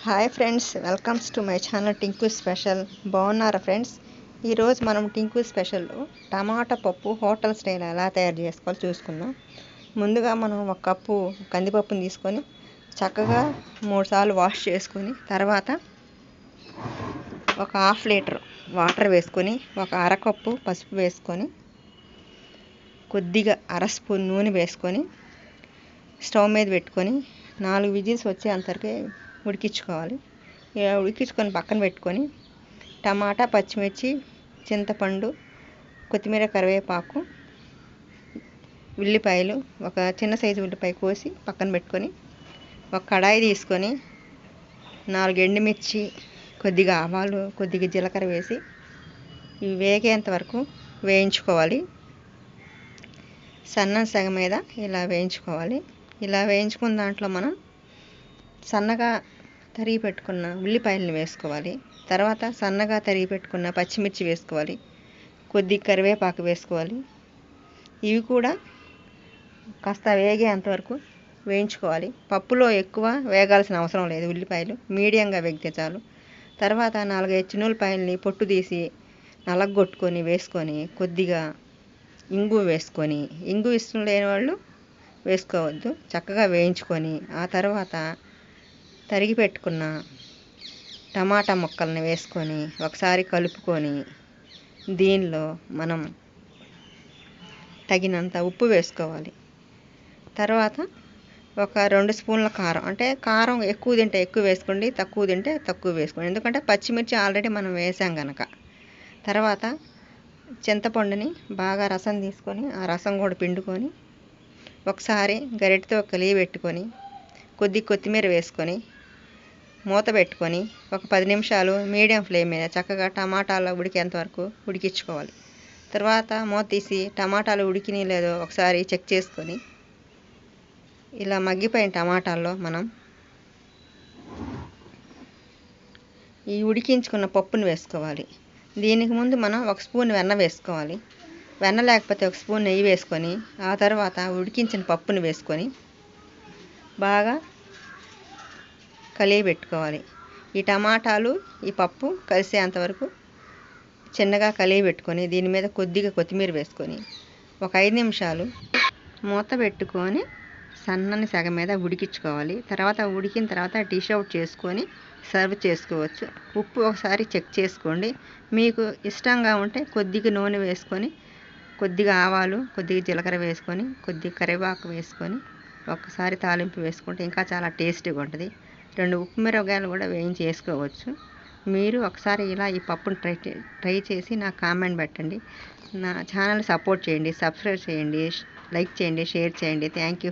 Hi friends, welcomes to my channel Tinku special. బాగున్నారా friends? ఈరోజు మనం టింకు స్పెషల్లో టమాటా పప్పు హోటల్ స్టైల్ ఎలా తయారు చేసుకోవాలో చూసుకుందాం. ముందుగా మనం ఒక కప్పు కందిపప్పుని తీసుకొని చక్కగా 3 సార్లు వాష్ చేసుకొని తర్వాత ఒక హాఫ్ లీటర్ వాటర్ వేసుకొని ఒక అరకప్పు పసుపు వేసుకొని కొద్దిగా అర స్పూన్ నూనె వేసుకొని స్టవ్ మీద పెట్టుకొని 4 విజిల్స్ వచ్చేంతవరకు ఉడికించుకోవాలి. ఇలా ఉడికించుకొని పక్కన పెట్టుకొని టమాటా, పచ్చిమిర్చి, చింతపండు, కొత్తిమీర, కరివేపాకు, ఉల్లిపాయలు, ఒక చిన్న సైజు ఉల్లిపాయ కోసి పక్కన పెట్టుకొని ఒక కడాయి తీసుకొని 4 ఎండుమిర్చి, కొద్దిగా ఆవాలు, కొద్దిగా జీలకర్ర వేసి ఇవి వేగేంత వరకు వేయించుకోవాలి. సన్న సెగ మీద ఇలా వేయించుకోవాలి. ఇలా వేయించుకున్న దాంట్లో మనం సన్నగా తరిగి పెట్టుకున్న ఉల్లిపాయలను వేసుకోవాలి. తర్వాత సన్నగా తరిగి పెట్టుకున్న పచ్చిమిర్చి వేసుకోవాలి. కొద్ది కరివేపాకు వేసుకోవాలి. ఇవి కూడా కాస్త వేగేంతవరకు వేయించుకోవాలి. పప్పులో ఎక్కువ వేగాల్సిన అవసరం లేదు. ఉల్లిపాయలు మీడియంగా వేగితే చాలు. తర్వాత 4-5 చిన్నులపాయలని పొట్టు తీసి నలగొట్టుకొని వేసుకొని కొద్దిగా ఇంగు వేసుకొని, ఇంగు ఇష్టం లేని వాళ్ళు వేసుకోవద్దు, చక్కగా వేయించుకొని ఆ తర్వాత తరిగి పెట్టుకున్న టమాటా ముక్కల్ని వేసుకొని ఒకసారి కలుపుకొని దీనిలో మనం తగినంత ఉప్పు వేసుకోవాలి. తర్వాత ఒక 2 స్పూన్ల కారం, అంటే కారం ఎక్కువ తింటే ఎక్కువ వేసుకోండి, తక్కువ తింటే తక్కువ వేసుకోండి, ఎందుకంటే పచ్చిమిర్చి ఆల్రెడీ మనం వేసాం కనుక. తర్వాత చింతపండుని బాగా రసం తీసుకొని ఆ రసం కూడా పిండుకొని ఒకసారి గరిటెతో కలిగి పెట్టుకొని కొద్ది కొత్తిమీర వేసుకొని మూత పెట్టుకొని ఒక 10 నిమిషాలు మీడియం ఫ్లేమ్ మీద చక్కగా టమాటాలు ఉడికేంత వరకు ఉడికించుకోవాలి. తర్వాత మూత తీసి టమాటాలు ఉడికినాయో లేదో ఒకసారి చెక్ చేసుకొని ఇలా మగ్గిపోయిన టమాటాల్లో మనం ఈ ఉడికించుకున్న పప్పును వేసుకోవాలి. దీనికి ముందు మనం 1 స్పూన్ వెన్న వేసుకోవాలి. వెన్న లేకపోతే 1 స్పూన్ నెయ్యి వేసుకొని ఆ తర్వాత ఉడికించిన పప్పును వేసుకొని బాగా కలిగి పెట్టుకోవాలి. ఈ టమాటాలు ఈ పప్పు కలిసేంతవరకు చిన్నగా కలిగి పెట్టుకొని దీని మీద కొద్దిగా కొత్తిమీర వేసుకొని ఒక 5 నిమిషాలు మూత పెట్టుకొని సన్నని సెగ మీద ఉడికించుకోవాలి. తర్వాత ఉడికిన తర్వాత డిష్ అవుట్ చేసుకొని సర్వ్ చేసుకోవచ్చు. ఉప్పు ఒకసారి చెక్ చేసుకోండి. మీకు ఇష్టంగా ఉంటే కొద్దిగా నూనె వేసుకొని కొద్దిగా ఆవాలు, కొద్దిగా జీలకర్ర వేసుకొని కొద్దిగా కరివేపాకు వేసుకొని ఒకసారి తాలింపు వేసుకుంటే ఇంకా చాలా టేస్టీగా ఉంటుంది. 2 ఉప్పు మిరపకాయలు కూడా వేయించి వేసుకోవచ్చు. మీరు ఒకసారి ఇలా ఈ పప్పును ట్రై చేసి నాకు కామెంట్ పెట్టండి. నా ఛానల్ సపోర్ట్ చేయండి, సబ్స్క్రైబ్ చేయండి, లైక్ చేయండి, షేర్ చేయండి. Thank you.